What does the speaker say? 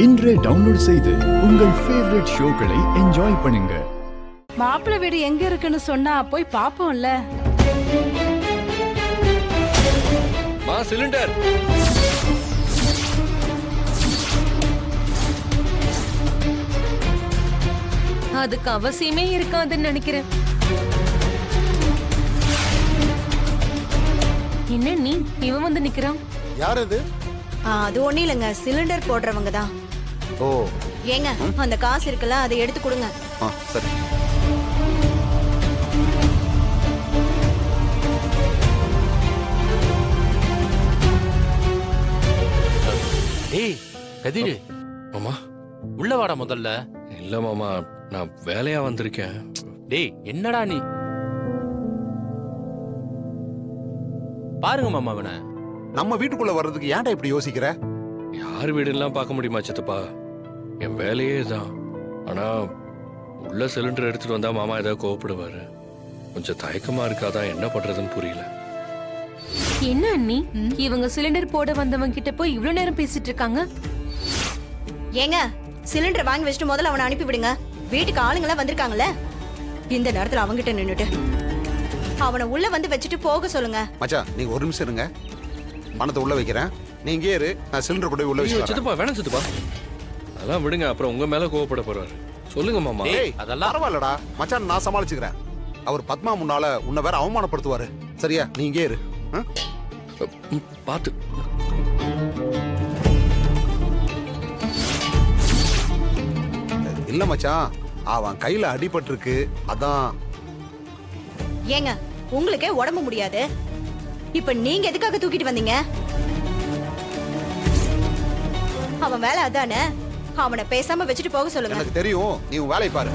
இன்றே டவுன்லோட் செய்து உங்கள் ஃபேவரட் ஷோக்களை என்ஜாய் பண்ணுங்க. மாப்பிள்ளை வீடு எங்க இருக்குன்னு சொன்னா போய் பாப்போம்ல. சிலிண்டர் அதுக்கு அவசியமே இருக்காதுன்னு நினைக்கிறேன். என்ன நீ இவன் வந்து நிக்கிறான்? யார் அது? அது ஒண்ணு இல்லைங்க, சிலிண்டர் போடுறவங்க தான். ஓ ஏங்க அந்த காசு இருக்குல்ல, அதை எடுத்து கொடுங்க. சரி. ஏய் கதிரு மாமா உள்ள வாடா முதல்ல. இல்ல மாமா நான் வேலையா வந்திருக்கேன். டேய் என்னடா நீ பாருங்க மாமா அவனை. நம்ம வீட்டுக்குள்ள வர்றதுக்கு ஏன்டா இப்படி யோசிக்கிற? யார் வீடுலாம் பார்க்க முடியுமா சித்தப்பா? என் வேலையே தான். ஆனா உள்ள சிலிண்டர் எடுத்துட்டு வந்தா மாமா ஏதாவது கோவப்படுவாரு. கொஞ்சம் தயக்கமா இருக்காதா, என்ன பண்றதுன்னு புரியல. என்ன அண்ணி இவங்க சிலிண்டர் போட வந்தவங்க கிட்ட போய் இவ்வளவு நேரம் பேசிட்டு இருக்காங்க? ஏங்க சிலிண்டர் வாங்கி வச்சுட்டு முதல்ல அவனை அனுப்பி விடுங்க. வீட்டுக்கு ஆளுங்களாம் வந்திருக்காங்கல்ல, இந்த நேரத்துல அவங்கிட்ட நின்னுட்டு அவனை உள்ள வந்து வச்சுட்டு போக சொல்லுங்க. மச்சான் நீங்க ஒரு நிமிஷம் இருங்க, பணத்தை உள்ள வைக்கிறேன். நீங்க இரு, நான் சிலிண்டர் கூட உள்ள வச்சு சித்தப்பா வேணாம் சித்தப்பா, அதெல்லாம் விடுங்க. அப்புறம் உங்க மேல கோவப்பட போறாரு. சொல்லுங்க மாமா. அதெல்லாம் பரவாயில்லடா மச்சான், நான் சமாளிச்சுக்கிறேன். அவர் பத்மா முன்னால உன்னை வேற அவமானப்படுத்துவாரு. சரியா? நீங்க இரு. பாத்து இல்ல மச்சான், அவன் கையில அடிபட்டிருக்கு, அதான். ஏங்க உங்களுக்கே உடம்பு முடியாது, இப்ப நீங்க எதுக்காக தூக்கிட்டு வந்தீங்க? அவன் வேலை அதானே, அவனை பேசாம வச்சுட்டு போக சொல்லுங்க. எனக்கு தெரியும், நீ உன் வேலையை பாரு.